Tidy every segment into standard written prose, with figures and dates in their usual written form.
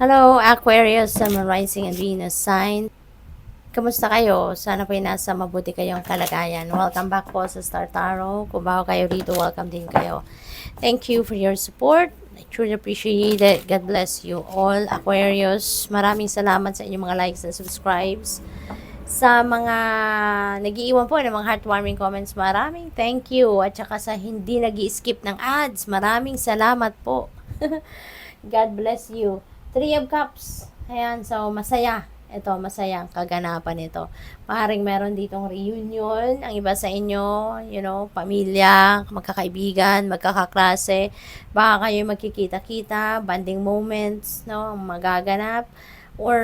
Hello, Aquarius, Sun, Moon, Rising, and Venus sign. Kamusta kayo? Sana po'y nasa mabuti kayong kalagayan. Welcome back po sa Star Tarot. Kung bago kayo rito, welcome din kayo. Thank you for your support. I truly appreciate it. God bless you all, Aquarius. Maraming salamat sa inyong mga likes and subscribes. Sa mga nag-iiwan po ng mga heartwarming comments, maraming thank you. At saka sa hindi nag-skip ng ads, maraming salamat po. God bless you. Three of Cups. Ayan, so masaya. Ito, masaya ang kaganapan nito. Maaaring meron ditong reunion. Ang iba sa inyo, pamilya, magkakaibigan, magkakaklase. Baka kayo magkikita-kita, bonding moments, no, magaganap. Or,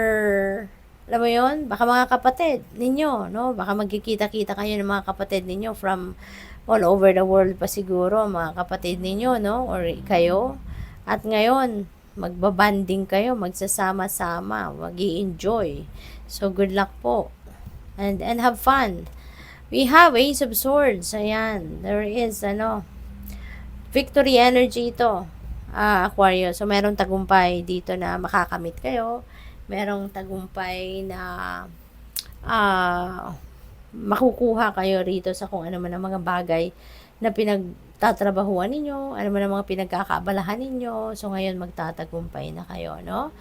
alam mo yun, baka mga kapatid ninyo, no? Baka magkikita-kita kayo ng mga kapatid ninyo from all over the world pa siguro, mga kapatid ninyo, no? Or kayo. At ngayon, magbabanding kayo, magsasama-sama, mag-i-enjoy. So, good luck po. And have fun. We have Ace of Swords. Ayan. There is, victory energy ito. Aquarius. So, merong tagumpay dito na makakamit kayo. Merong tagumpay na makukuha kayo rito sa kung ano man ang mga bagay na pinagtatrabahuan ninyo, ano man ang mga pinagkakaabalahan ninyo. So, ngayon magtatagumpay na kayo, no?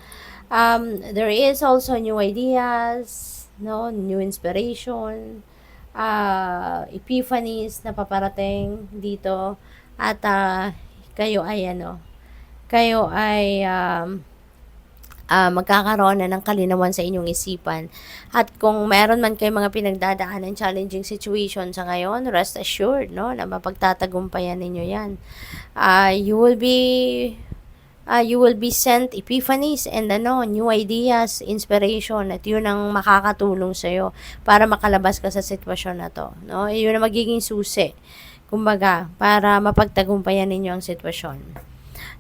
There is also new ideas, no? New inspiration, epiphanies na paparating dito. At kayo ay magkakaroon na ng kalinawan sa inyong isipan. At kung meron man kayong mga pinagdadaan ng challenging situation sa ngayon, rest assured, no, na mapagtatagumpayan ninyo yan. You will be sent epiphanies and new ideas, inspiration, at yun ang makakatulong sa'yo para makalabas ka sa sitwasyon na to. No? Yun ang magiging susi, kumbaga, para mapagtagumpayan ninyo ang sitwasyon.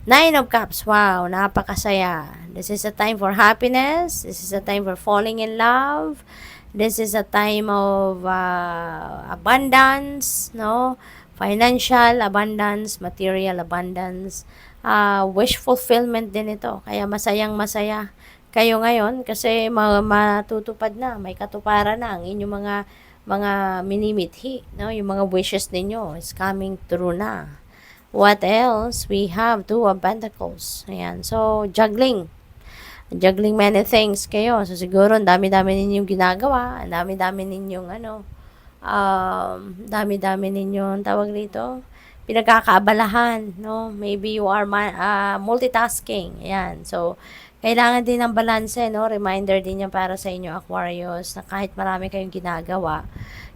Nine of Cups, wow, napakasaya. This is a time for happiness. This is a time for falling in love. This is a time of abundance, no? Financial abundance, material abundance, wish fulfillment din ito. Kaya masayang masaya kayo ngayon kasi matutupad na, may katuparan na ang inyong mga minimithi, no? Yung mga wishes ninyo is coming true na. What else? We have Two of Pentacles. Ayan. So, juggling. Juggling many things kayo. So, siguro, ang dami-dami ninyong ginagawa. Ang dami-dami ninyong, dami-dami ninyong, tawag dito, pinagkakaabalahan, no? Maybe you are multitasking. Ayan. So, kailangan din ng balanse, no? Reminder din yan para sa inyo, Aquarius, na kahit marami kayong ginagawa,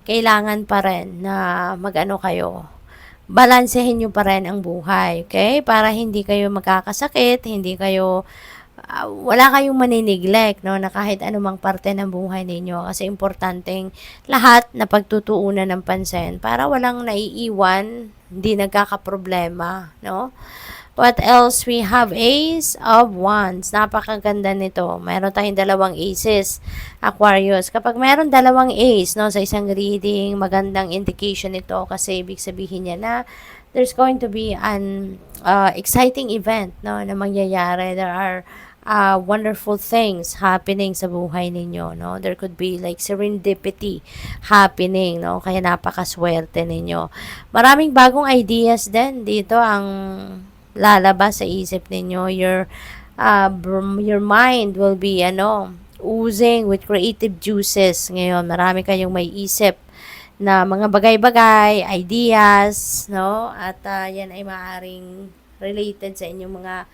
kailangan pa rin na mag-ano kayo, balansehin nyo pa rin ang buhay, okay? Para hindi kayo magkakasakit, hindi kayo, wala kayong maniniglect, no? Na kahit anumang parte ng buhay ninyo. Kasi importanteng lahat na pagtutuunan ng pansin para walang naiiwan, hindi nagkakaproblema, no? What else? We have Ace of Wands. Napakaganda nito. Meron tayong dalawang aces, Aquarius. Kapag meron dalawang ace, no, sa isang reading, magandang indication ito kasi ibig sabihin niya na there's going to be an exciting event, no, na mangyayari. There are wonderful things happening sa buhay ninyo, no? There could be like serendipity happening, no? Kaya napakaswerte ninyo. Maraming bagong ideas din dito ang lalabas sa isip ninyo. Your mind will be oozing with creative juices ngayon. Marami kayong may isip na mga bagay-bagay, ideas, no? At yan ay maaaring related sa inyong mga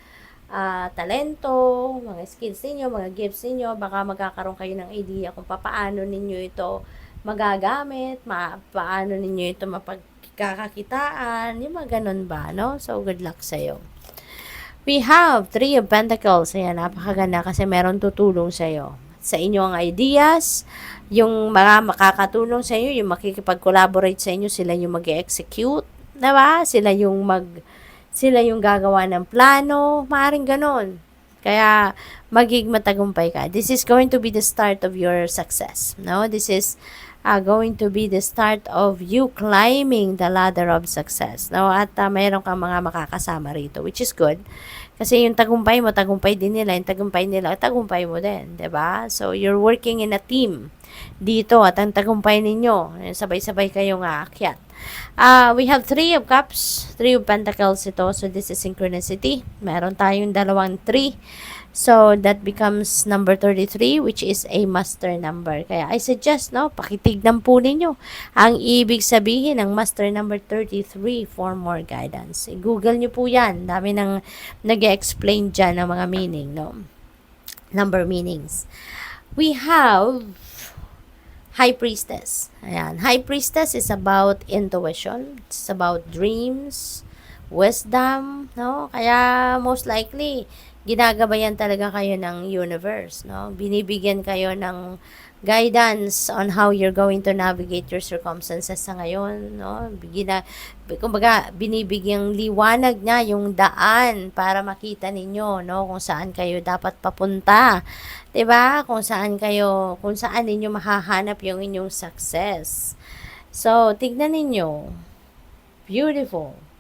talento, mga skills ninyo, mga gifts ninyo. Baka magkakaroon kayo ng idea kung paano ninyo ito magagamit, paano ninyo ito mapagkakakitaan, yung mga ganun ba, no? So, good luck sa'yo. We have Three of Pentacles. Ayan, napakaganda kasi meron tutulong sa'yo. Sa inyo ang ideas, yung mga makakatulong sa inyo, yung makikipag-collaborate sa inyo, sila yung mag-execute, diba? Sila yung gagawa ng plano, maaaring ganun. Kaya, maging matagumpay ka. This is going to be the start of your success, no? This is going to be the start of you climbing the ladder of success. No? At mayroon kang mga makakasama rito, which is good. Kasi yung tagumpay mo, tagumpay din nila. Yung tagumpay nila, tagumpay mo din. 'Di ba? So, you're working in a team dito. At ang tagumpay ninyo, sabay-sabay kayong aakyat. We have 3 of Cups, 3 of Pentacles ito. So, this is synchronicity. Meron tayong dalawang 3. So, that becomes number 33, which is a master number. Kaya, I suggest, no, pakitignan po ninyo ang ibig sabihin ng master number 33 for more guidance. Google nyo po yan. Dami nang nag-explain dyan ng mga meaning, no? Number meanings. We have High Priestess. Ayan. High Priestess is about intuition. It's about dreams, wisdom, no? Kaya, most likely, ginagabayan talaga kayo ng universe, no? Binibigyan kayo ng guidance on how you're going to navigate your circumstances sa ngayon, no? Kumbaga, binibigyang liwanag niya yung daan para makita ninyo, no? Kung saan kayo dapat papunta. 'Di ba? Kung saan ninyo mahahanap yung inyong success. So, tignan ninyo.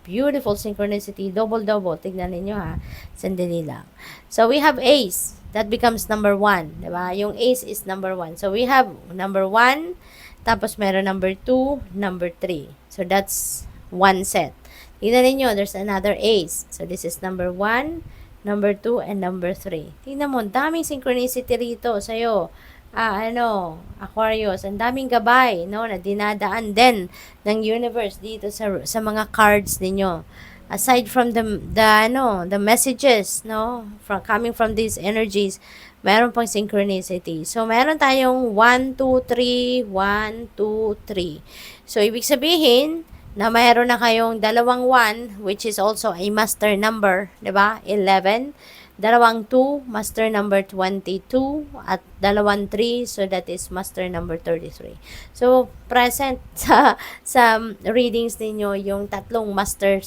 Beautiful synchronicity, double. Tignan ninyo ha. Sandali lang. So, we have Ace. That becomes number 1. Diba? Yung Ace is number 1. So, we have number 1. Tapos, meron number 2, number 3. So, that's 1 set. Tignan ninyo, there's another Ace. So, this is number 1, number 2, and number 3. Tignan mo, daming synchronicity rito sa'yo. Aquarius, ang daming gabay, no, na dinadaan din ng universe dito sa mga cards ninyo. Aside from the messages, no, coming from these energies, meron pang synchronicity. So, meron tayong 1, 2, 3, 1, 2, 3. So, ibig sabihin, na mayroon na kayong dalawang 1, which is also a master number, 'di ba? 11. Dalawang 2, master number 22, at dalawang 3, so that is master number 33. So, present sa readings ninyo yung tatlong master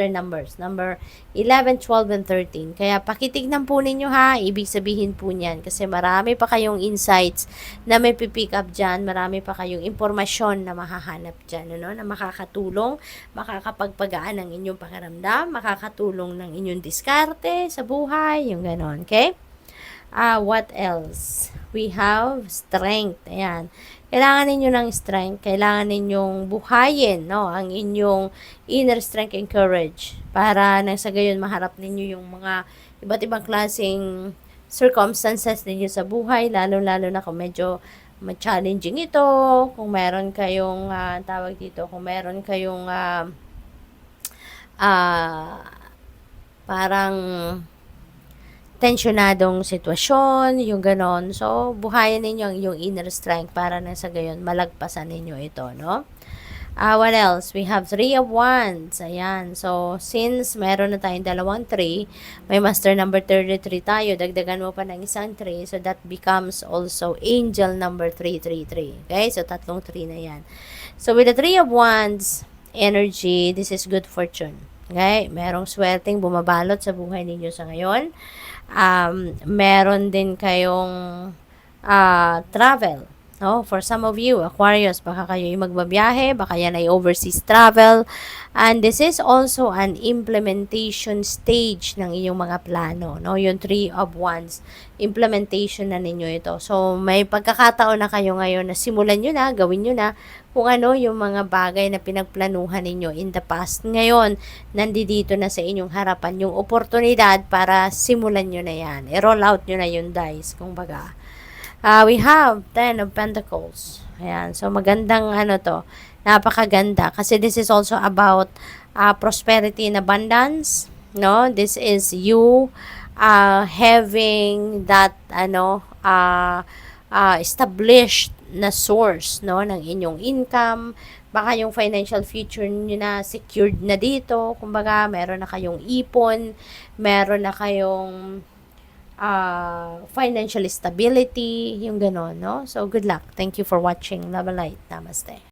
numbers, number 11, 12, and 13. Kaya pakitignan po ninyo ha, ibig sabihin po niyan, kasi marami pa kayong insights na may pipick up dyan, marami pa kayong impormasyon na mahahanap dyan, ano, na makakatulong, makakapagpagaan ng inyong pakiramdam, makakatulong ng inyong diskarte sa buhay, yung ganon, okay? What else? We have strength. Ayan. Kailangan ninyo ng strength. Kailangan ninyong buhayin, no, ang inyong inner strength and courage para nang sa gayon maharap ninyo yung mga iba't ibang klaseng circumstances ninyo sa buhay, lalo-lalo na kung medyo challenging ito, kung meron kayong kung meron kayong parang tensionadong sitwasyon, yung ganon. So, buhayin ninyo yung inner strength para na sa gayon malagpasan ninyo ito, no? What else? We have 3 of Wands. Ayan. So, since meron na tayong dalawang 3, may master number 33 tayo, dagdagan mo pa ng isang 3, so that becomes also angel number 333. Okay? So, tatlong 3 na yan. So, with the 3 of Wands energy, this is good fortune. Okay? Merong swerteng bumabalot sa buhay ninyo sa ngayon. Meron din kayong travel. No? For some of you, Aquarius, baka kayo yung magbabiyahe, baka yan ay overseas travel. And this is also an implementation stage ng inyong mga plano. No? Yung 3 of Wands, implementation na ninyo ito. So, may pagkakataon na kayo ngayon na simulan nyo na, gawin nyo na kung ano yung mga bagay na pinagplanuhan ninyo in the past. Ngayon, nandito na sa inyong harapan yung oportunidad para simulan nyo na yan. I-roll out nyo na yung dice, kung baga. We have 10 of Pentacles. Ayan. So, magandang to. Napakaganda. Kasi this is also about prosperity and abundance. No? This is you having that, established na source, no, ng inyong income. Baka yung financial future niyo na secured na dito. Kumbaga, meron na kayong ipon, meron na kayong financial stability, yung gano'n, no? So, good luck. Thank you for watching. Love and light. Namaste.